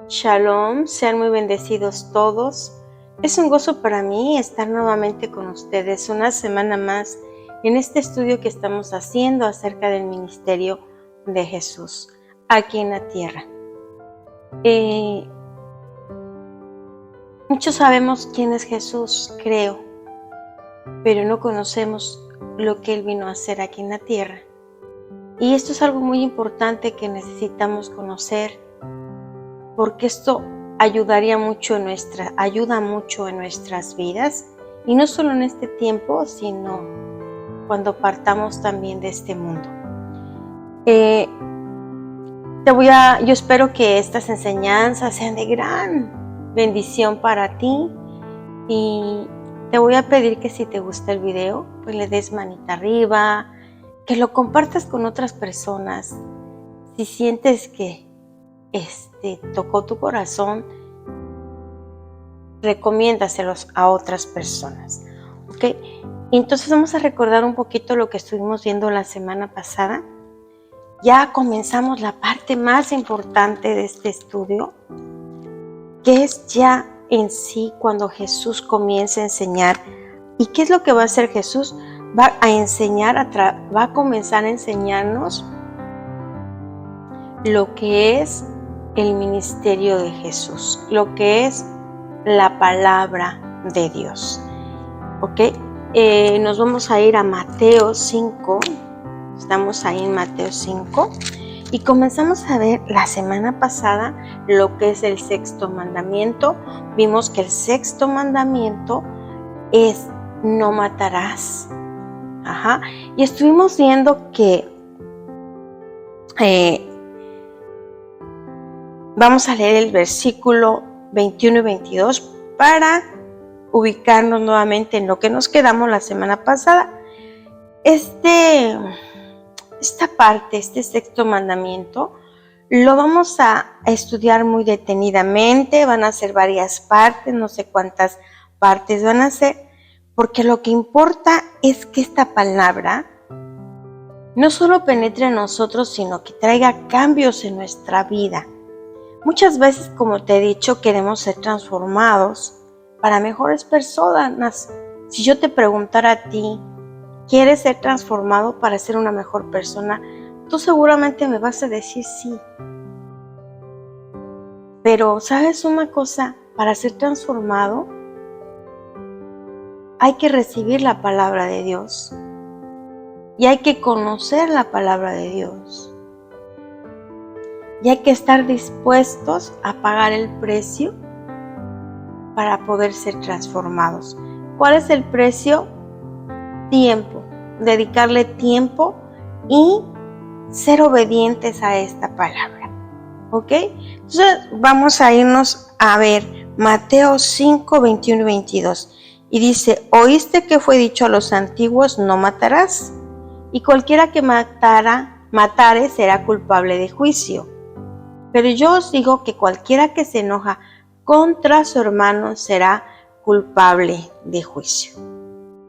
Shalom, sean muy bendecidos todos. Es un gozo para mí estar nuevamente con ustedes una semana más en este estudio que estamos haciendo acerca del ministerio de Jesús aquí en la tierra. Muchos sabemos quién es Jesús, creo, pero no conocemos lo que Él vino a hacer aquí en la tierra. Y esto es algo muy importante que necesitamos conocer, porque esto ayuda mucho en nuestras vidas, y no solo en este tiempo, sino cuando partamos también de este mundo. Yo espero que estas enseñanzas sean de gran bendición para ti, y te voy a pedir que si te gusta el video, pues le des manita arriba, que lo compartas con otras personas. Si sientes que tocó tu corazón, recomiéndaselos a otras personas, ¿ok? Entonces vamos a recordar un poquito lo que estuvimos viendo la semana pasada. Ya comenzamos la parte más importante de este estudio, que es ya en sí cuando Jesús comienza a enseñar. ¿Y qué es lo que va a hacer Jesús? Va a comenzar a enseñarnos lo que es el ministerio de Jesús, lo que es la palabra de Dios. ¿Ok? Nos vamos a ir a Mateo 5. Estamos ahí en Mateo 5 y comenzamos a ver la semana pasada lo que es el sexto mandamiento. Vimos que el sexto mandamiento es no matarás. Y estuvimos viendo que vamos a leer el versículo 21 y 22 para ubicarnos nuevamente en lo que nos quedamos la semana pasada. Esta parte, este sexto mandamiento, lo vamos a estudiar muy detenidamente. Van a ser varias partes, no sé cuántas partes van a ser, porque lo que importa es que esta palabra no solo penetre en nosotros, sino que traiga cambios en nuestra vida. Muchas veces, como te he dicho, queremos ser transformados para mejores personas. Si yo te preguntara a ti, ¿quieres ser transformado para ser una mejor persona? Tú seguramente me vas a decir sí. Pero, ¿sabes una cosa? Para ser transformado, hay que recibir la palabra de Dios. Y hay que conocer la palabra de Dios. Y hay que estar dispuestos a pagar el precio para poder ser transformados. ¿Cuál es el precio? Tiempo. Dedicarle tiempo y ser obedientes a esta palabra. ¿Ok? Entonces vamos a irnos a ver Mateo 5, 21 y 22. Y dice: ¿oíste que fue dicho a los antiguos, no matarás? Y cualquiera que matare será culpable de juicio. Pero yo os digo que cualquiera que se enoja contra su hermano será culpable de juicio.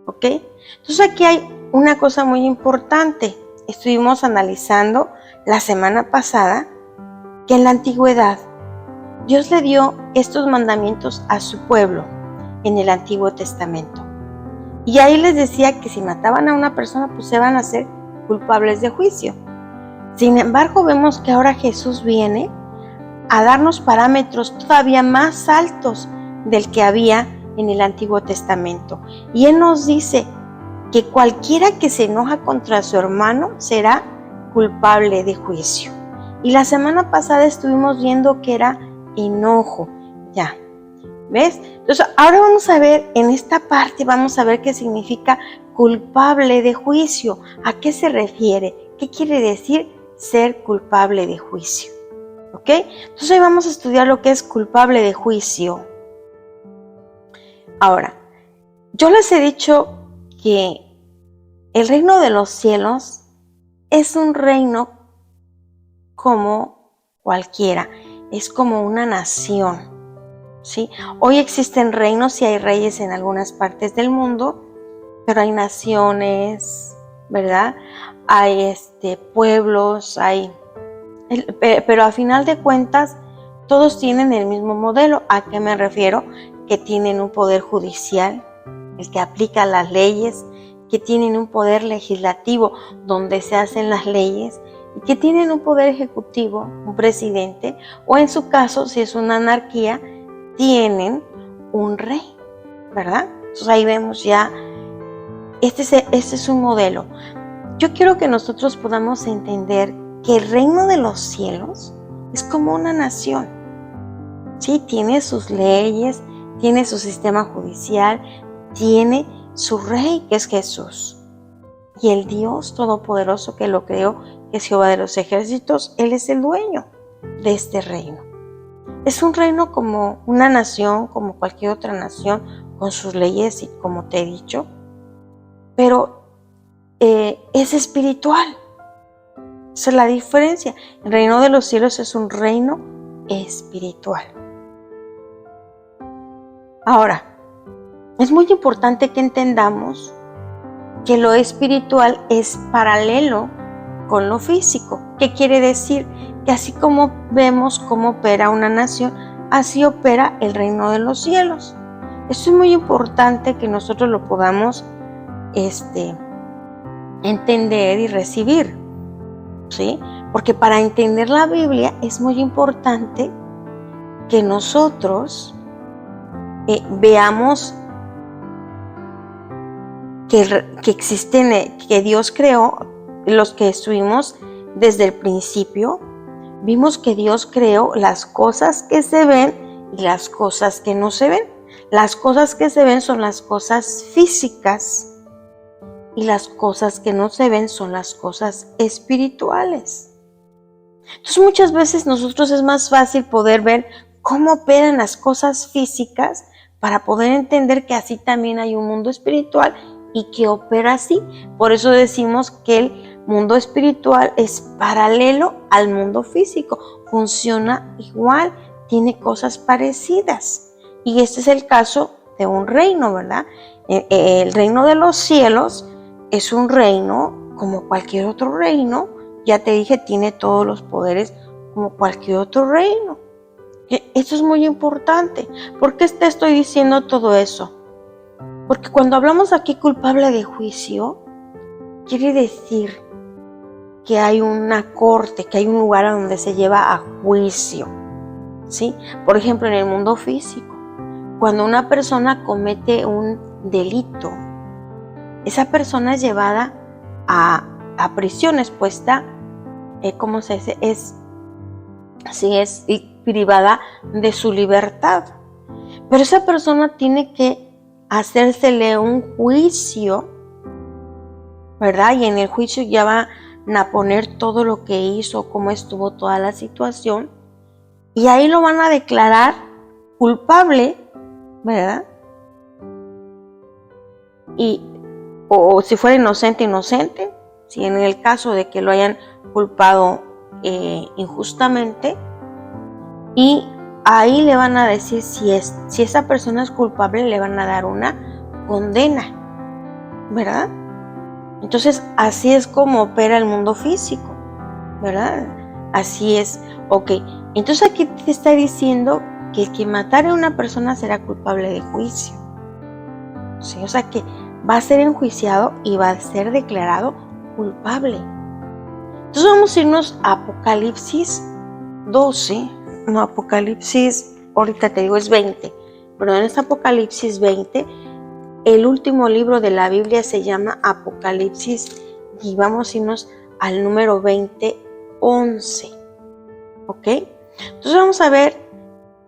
¿Ok? Entonces aquí hay una cosa muy importante. Estuvimos analizando la semana pasada que en la antigüedad Dios le dio estos mandamientos a su pueblo en el Antiguo Testamento. Y ahí les decía que si mataban a una persona, pues se van a ser culpables de juicio. Sin embargo, vemos que ahora Jesús viene a darnos parámetros todavía más altos del que había en el Antiguo Testamento. Y Él nos dice que cualquiera que se enoja contra su hermano será culpable de juicio. Y la semana pasada estuvimos viendo que era enojo. Ya, ¿ves? Entonces ahora vamos a ver, en esta parte vamos a ver qué significa culpable de juicio. ¿A qué se refiere? ¿Qué quiere decir ser culpable de juicio? ¿Ok? Entonces hoy vamos a estudiar lo que es culpable de juicio. Ahora, yo les he dicho que el reino de los cielos es un reino como cualquiera, es como una nación, ¿sí? Hoy existen reinos y hay reyes en algunas partes del mundo, pero hay naciones, ¿verdad? Hay pueblos, pero a final de cuentas todos tienen el mismo modelo. ¿A qué me refiero? Que tienen un poder judicial, el que aplica las leyes, que tienen un poder legislativo donde se hacen las leyes y que tienen un poder ejecutivo, un presidente, o en su caso, si es una anarquía, tienen un rey, ¿verdad? Entonces ahí vemos ya, este es un modelo. Yo quiero que nosotros podamos entender que el reino de los cielos es como una nación, ¿sí? Tiene sus leyes, tiene su sistema judicial, tiene su rey, que es Jesús. Y el Dios Todopoderoso que lo creó, que es Jehová de los ejércitos, Él es el dueño de este reino. Es un reino como una nación, como cualquier otra nación, con sus leyes y como te he dicho, pero es espiritual. Esa es la diferencia. El reino de los cielos es un reino espiritual. Ahora, es muy importante que entendamos que lo espiritual es paralelo con lo físico. ¿Qué quiere decir? Que así como vemos cómo opera una nación, así opera el reino de los cielos. Esto es muy importante que nosotros lo podamos entender y recibir, ¿sí? Porque para entender la Biblia es muy importante que nosotros veamos que existen, que Dios creó. Los que estuvimos desde el principio, vimos que Dios creó las cosas que se ven y las cosas que no se ven. Las cosas que se ven son las cosas físicas y las cosas que no se ven son las cosas espirituales. Entonces muchas veces nosotros es más fácil poder ver cómo operan las cosas físicas para poder entender que así también hay un mundo espiritual y que opera así. Por eso decimos que el mundo espiritual es paralelo al mundo físico, funciona igual, tiene cosas parecidas. Y este es el caso de un reino, ¿verdad? El reino de los cielos es un reino como cualquier otro reino. Ya te dije, tiene todos los poderes como cualquier otro reino. Esto es muy importante. ¿Por qué te estoy diciendo todo eso? Porque cuando hablamos aquí culpable de juicio, quiere decir que hay una corte, que hay un lugar a donde se lleva a juicio, ¿sí? Por ejemplo, en el mundo físico, cuando una persona comete un delito, esa persona es llevada a prisión, es puesta, ¿cómo se dice? Es privada de su libertad. Pero esa persona tiene que hacérsele un juicio, ¿verdad? Y en el juicio ya van a poner todo lo que hizo, cómo estuvo toda la situación, y ahí lo van a declarar culpable, ¿verdad? O si fuera inocente, si en el caso de que lo hayan culpado injustamente, y ahí le van a decir si esa persona es culpable, le van a dar una condena, ¿verdad? Entonces así es como opera el mundo físico, ¿verdad? Así es. Ok, entonces aquí te está diciendo que el que matare a una persona será culpable de juicio, ¿sí? O sea que va a ser enjuiciado y va a ser declarado culpable. Entonces vamos a irnos a Apocalipsis 12, no, Apocalipsis, ahorita te digo es 20, pero en este Apocalipsis 20, el último libro de la Biblia se llama Apocalipsis y vamos a irnos al número 20, 11, ¿ok? Entonces vamos a ver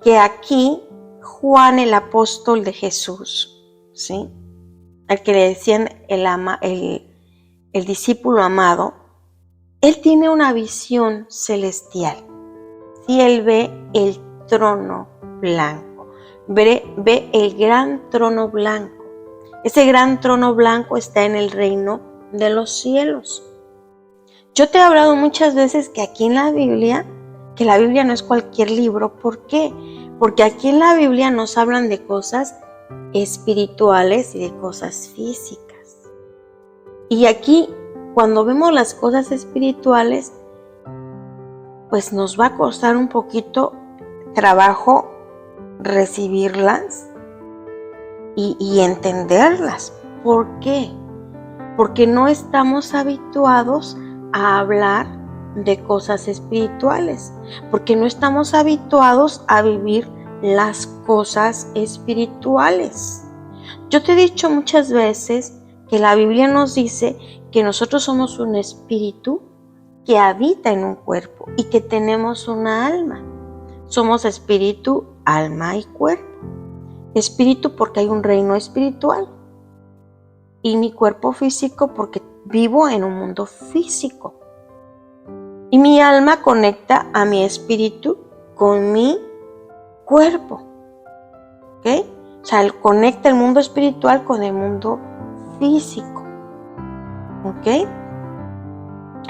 que aquí Juan, el apóstol de Jesús, ¿sí? Al que le decían el discípulo amado, él tiene una visión celestial. Sí, él ve el trono blanco, ve el gran trono blanco. Ese gran trono blanco está en el reino de los cielos. Yo te he hablado muchas veces que aquí en la Biblia, que la Biblia no es cualquier libro. ¿Por qué? Porque aquí en la Biblia nos hablan de cosas espirituales y de cosas físicas. Y aquí, cuando vemos las cosas espirituales, pues nos va a costar un poquito trabajo recibirlas y entenderlas. ¿Por qué? Porque no estamos habituados a hablar de cosas espirituales, porque no estamos habituados a vivir las cosas espirituales. Yo te he dicho muchas veces que la Biblia nos dice que nosotros somos un espíritu que habita en un cuerpo y que tenemos una alma. Somos espíritu, alma y cuerpo. Espíritu porque hay un reino espiritual y mi cuerpo físico porque vivo en un mundo físico. Y mi alma conecta a mi espíritu con mi cuerpo. ¿Ok? O sea, conecta el mundo espiritual con el mundo físico. ¿Ok?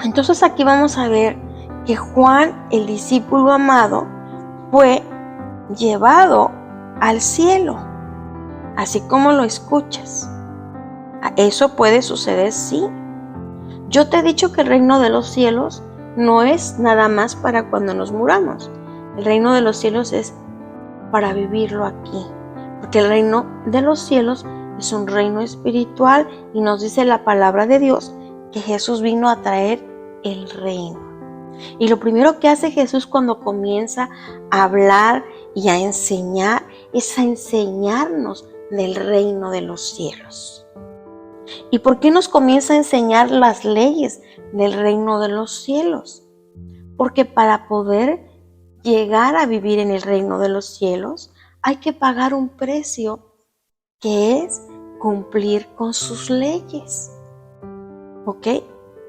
Entonces aquí vamos a ver que Juan, el discípulo amado, fue llevado al cielo, así como lo escuchas. Eso puede suceder, sí. Yo te he dicho que el reino de los cielos no es nada más para cuando nos muramos. El reino de los cielos es para vivirlo aquí, porque el reino de los cielos es un reino espiritual y nos dice la palabra de Dios que Jesús vino a traer el reino. Y lo primero que hace Jesús cuando comienza a hablar y a enseñar es a enseñarnos del reino de los cielos. ¿Y por qué nos comienza a enseñar las leyes del reino de los cielos? Porque para poder llegar a vivir en el reino de los cielos hay que pagar un precio, que es cumplir con sus leyes. ¿Ok?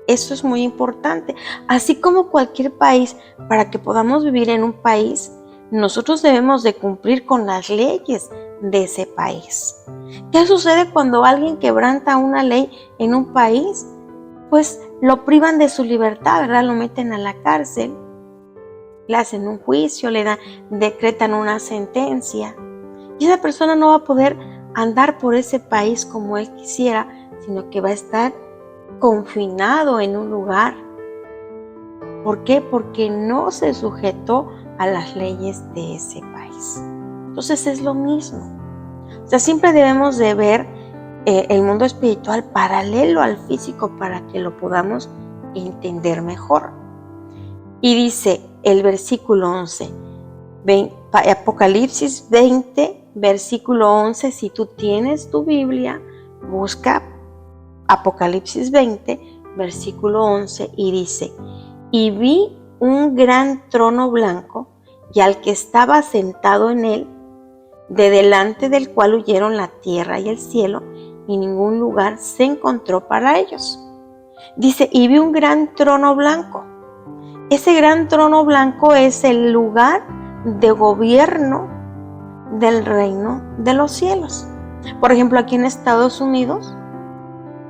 Eso es muy importante. Así como cualquier país, para que podamos vivir en un país, nosotros debemos de cumplir con las leyes de ese país. ¿Qué sucede cuando alguien quebranta una ley en un país? Pues lo privan de su libertad, ¿verdad? Lo meten a la cárcel, le hacen un juicio, decretan una sentencia. Y esa persona no va a poder andar por ese país como él quisiera, sino que va a estar confinado en un lugar. ¿Por qué? Porque no se sujetó a las leyes de ese país. Entonces es lo mismo. O sea, siempre debemos de ver el mundo espiritual paralelo al físico para que lo podamos entender mejor. Y dice el versículo 11, Apocalipsis 20, versículo 11, si tú tienes tu Biblia, busca Apocalipsis 20, versículo 11, y dice: y vi un gran trono blanco, y al que estaba sentado en él, de delante del cual huyeron la tierra y el cielo, y ningún lugar se encontró para ellos. Dice, y vi un gran trono blanco. Ese gran trono blanco es el lugar de gobierno del reino de los cielos. Por ejemplo, aquí en Estados Unidos,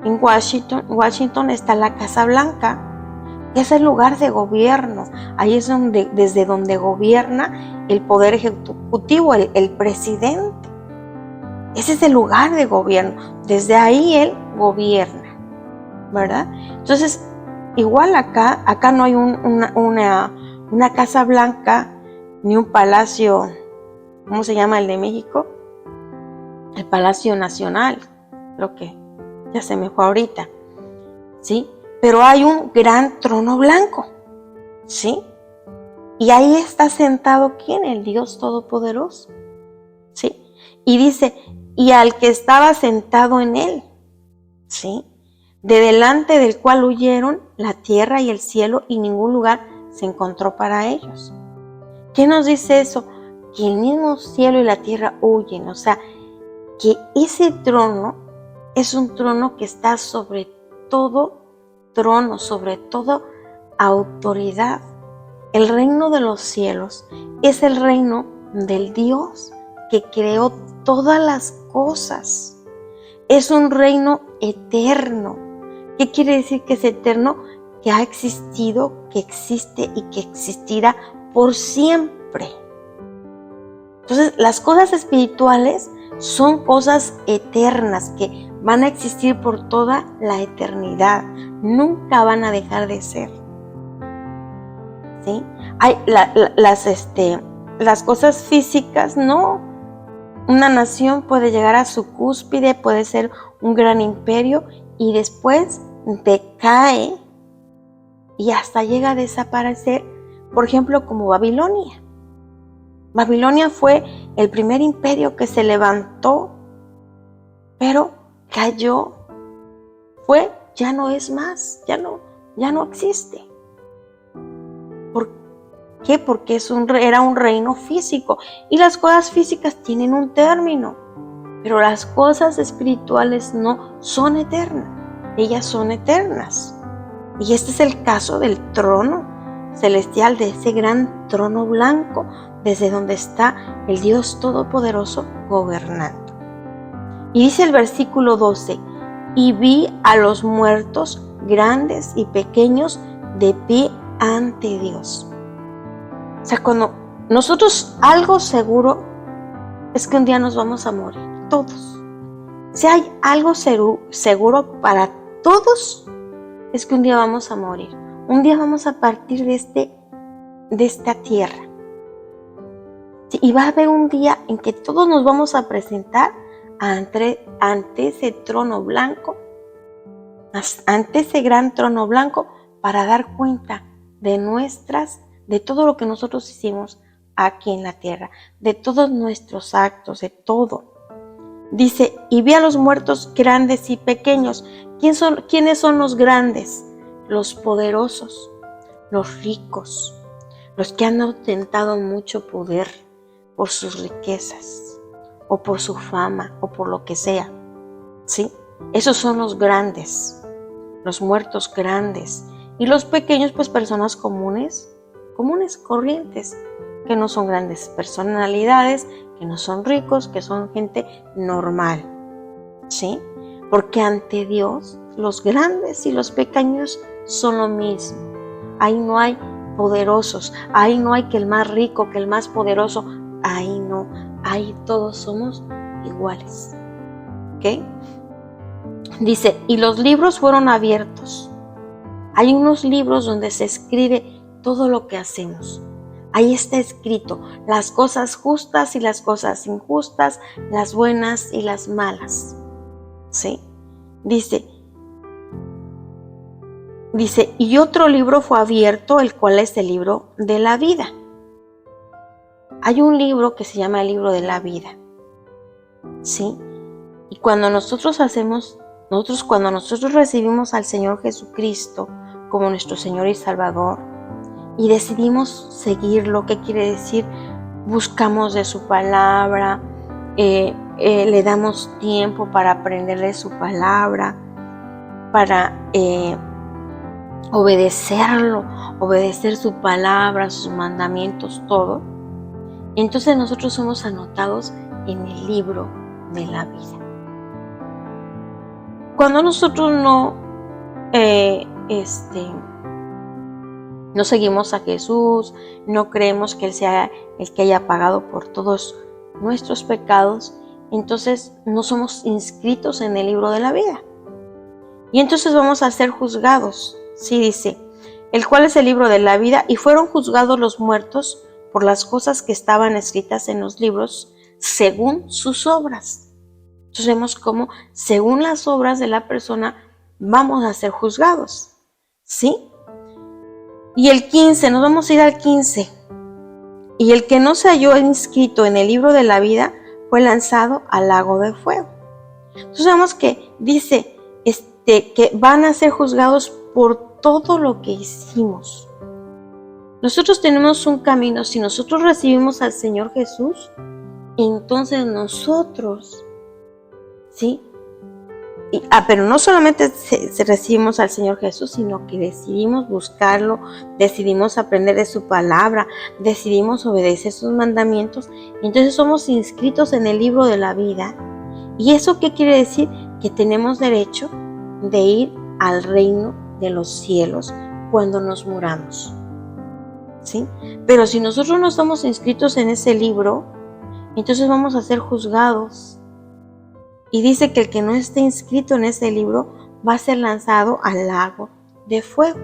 en Washington está la Casa Blanca, que es el lugar de gobierno. Ahí es desde donde gobierna el poder ejecutivo, el presidente. Ese es el lugar de gobierno. Desde ahí él gobierna, ¿verdad? Entonces, igual acá no hay una Casa Blanca ni un palacio, ¿cómo se llama el de México? El Palacio Nacional, creo que ya se me fue ahorita, ¿sí? Pero hay un gran trono blanco, ¿sí? Y ahí está sentado ¿quién? El Dios Todopoderoso, ¿sí? Y dice, y al que estaba sentado en él, ¿sí? De delante del cual huyeron la tierra y el cielo, y ningún lugar se encontró para ellos. ¿Qué nos dice eso? Que el mismo cielo y la tierra huyen, o sea, que ese trono es un trono que está sobre todo trono, sobre todo autoridad. El reino de los cielos es el reino del Dios que creó todas las cosas. Es un reino eterno. ¿Qué quiere decir que es eterno? Que ha existido, que existe y que existirá por siempre. Entonces, las cosas espirituales son cosas eternas que van a existir por toda la eternidad. Nunca van a dejar de ser. ¿Sí? Hay las cosas físicas, no. Una nación puede llegar a su cúspide, puede ser un gran imperio y después decae y hasta llega a desaparecer, por ejemplo, como Babilonia. Babilonia fue el primer imperio que se levantó, pero cayó, ya no es más, ya no existe. ¿Por qué? Porque era un reino físico y las cosas físicas tienen un término, pero las cosas espirituales no son eternas, ellas son eternas. Y este es el caso del trono celestial, de ese gran trono blanco, desde donde está el Dios Todopoderoso gobernando. Y dice el versículo 12, y vi a los muertos, grandes y pequeños, de pie ante Dios. O sea, cuando nosotros, algo seguro es que un día nos vamos a morir, todos. Si hay algo seguro para todos, es que un día vamos a morir. Un día vamos a partir de esta tierra. Y va a haber un día en que todos nos vamos a presentar ante ese trono blanco, ante ese gran trono blanco, para dar cuenta de todo lo que nosotros hicimos aquí en la tierra, de todos nuestros actos, de todo. Dice, y vi a los muertos grandes y pequeños. ¿Quiénes son los grandes? Los poderosos, los ricos, los que han ostentado mucho poder por sus riquezas, o por su fama, o por lo que sea. ¿Sí? Esos son los grandes, los muertos grandes. Y los pequeños, pues personas comunes, corrientes, que no son grandes personalidades, que no son ricos, que son gente normal. ¿Sí? Porque ante Dios, los grandes y los pequeños son lo mismo. Ahí no hay poderosos, ahí no hay que el más rico, que el más poderoso, ahí no, ahí todos somos iguales. ¿Ok? Dice, y los libros fueron abiertos. Hay unos libros donde se escribe todo lo que hacemos. Ahí está escrito las cosas justas y las cosas injustas, las buenas y las malas. ¿Sí? Dice, y otro libro fue abierto, el cual es el libro de la vida. Hay un libro que se llama el libro de la vida. ¿Sí? Y cuando nosotros recibimos al Señor Jesucristo como nuestro Señor y Salvador y decidimos seguirlo, ¿qué quiere decir? Buscamos de su palabra, le damos tiempo para aprender de su palabra, para obedecer su palabra, sus mandamientos, todo. Entonces nosotros somos anotados en el libro de la vida. Cuando nosotros no seguimos a Jesús, no creemos que Él sea el que haya pagado por todos nuestros pecados, entonces no somos inscritos en el libro de la vida. Y entonces vamos a ser juzgados. Sí, dice, el cual es el libro de la vida, y fueron juzgados los muertos por las cosas que estaban escritas en los libros según sus obras. Entonces vemos cómo según las obras de la persona vamos a ser juzgados. ¿Sí? Y el 15, nos vamos a ir al 15. Y el que no se halló inscrito en el libro de la vida fue lanzado al lago de fuego. Entonces vemos que dice que van a ser juzgados por todo lo que hicimos. Nosotros tenemos un camino. Si nosotros recibimos al Señor Jesús, entonces nosotros, ¿sí? Pero no solamente recibimos al Señor Jesús, sino que decidimos buscarlo, decidimos aprender de su palabra, decidimos obedecer sus mandamientos, y entonces somos inscritos en el libro de la vida. ¿Y eso qué quiere decir? Que tenemos derecho de ir al reino de los cielos cuando nos muramos. ¿Sí? Pero si nosotros no estamos inscritos en ese libro, entonces vamos a ser juzgados. Y dice que el que no esté inscrito en ese libro va a ser lanzado al lago de fuego.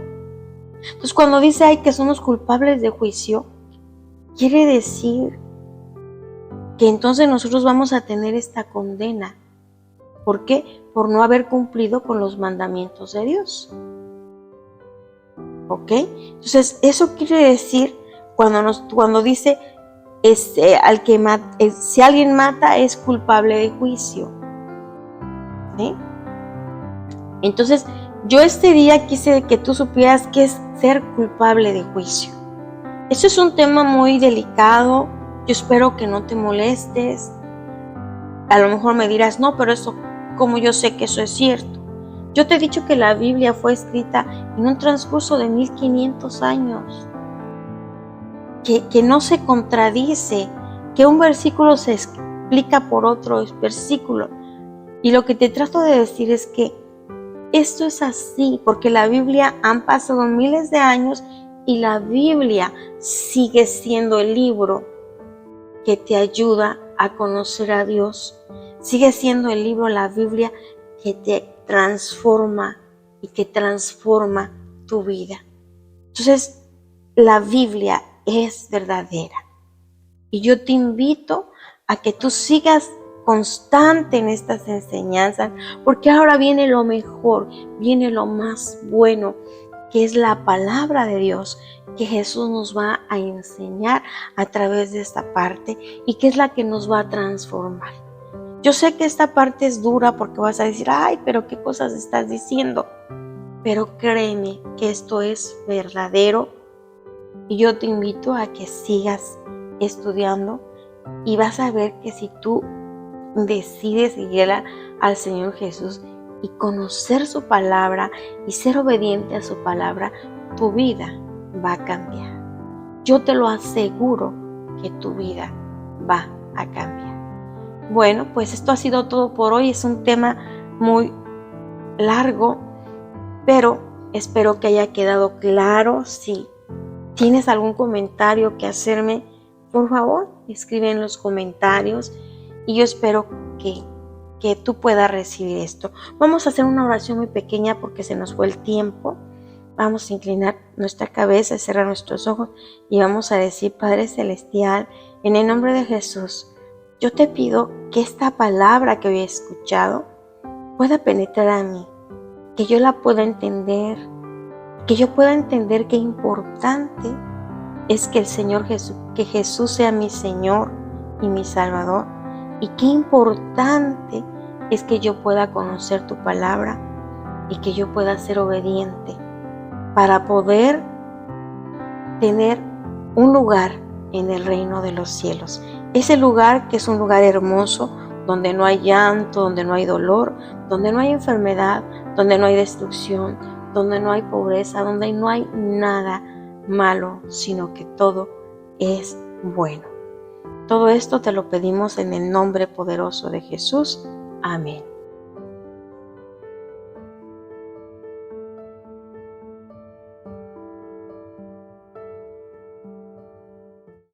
Entonces cuando dice ay que somos culpables de juicio, quiere decir que entonces nosotros vamos a tener esta condena. ¿Por qué? Por no haber cumplido con los mandamientos de Dios. ¿Ok? Entonces eso quiere decir cuando dice si alguien mata es culpable de juicio. ¿Sí? Entonces yo este día quise que tú supieras qué es ser culpable de juicio. Eso es un tema muy delicado. Yo espero que no te molestes. A lo mejor me dirás, no, pero eso, ¿cómo yo sé que eso es cierto? Yo te he dicho que la Biblia fue escrita en un transcurso de 1500 años. Que no se contradice, que un versículo se explica por otro versículo. Y lo que te trato de decir es que esto es así, porque la Biblia han pasado miles de años y la Biblia sigue siendo el libro que te ayuda a conocer a Dios. Sigue siendo el libro, la Biblia, que te transforma y que transforma tu vida. Entonces, la Biblia es verdadera. Y yo te invito a que tú sigas constante en estas enseñanzas, porque ahora viene lo mejor, viene lo más bueno, que es la palabra de Dios, que Jesús nos va a enseñar a través de esta parte y que es la que nos va a transformar. Yo sé que esta parte es dura porque vas a decir, ay, pero qué cosas estás diciendo, pero créeme que esto es verdadero y yo te invito a que sigas estudiando y vas a ver que si tú decides seguir al Señor Jesús y conocer su palabra y ser obediente a su palabra, tu vida va a cambiar. Yo te lo aseguro que tu vida va a cambiar. Bueno, pues esto ha sido todo por hoy. Es un tema muy largo, pero espero que haya quedado claro. Si tienes algún comentario que hacerme, por favor, escribe en los comentarios y yo espero que tú puedas recibir esto. Vamos a hacer una oración muy pequeña porque se nos fue el tiempo. Vamos a inclinar nuestra cabeza, cerrar nuestros ojos y vamos a decir, Padre Celestial, en el nombre de Jesús, yo te pido que esta palabra que hoy he escuchado pueda penetrar a mí, que yo la pueda entender, que yo pueda entender qué importante es que que Jesús sea mi Señor y mi Salvador, y qué importante es que yo pueda conocer tu palabra y que yo pueda ser obediente para poder tener un lugar en el reino de los cielos. Ese lugar que es un lugar hermoso, donde no hay llanto, donde no hay dolor, donde no hay enfermedad, donde no hay destrucción, donde no hay pobreza, donde no hay nada malo, sino que todo es bueno. Todo esto te lo pedimos en el nombre poderoso de Jesús. Amén.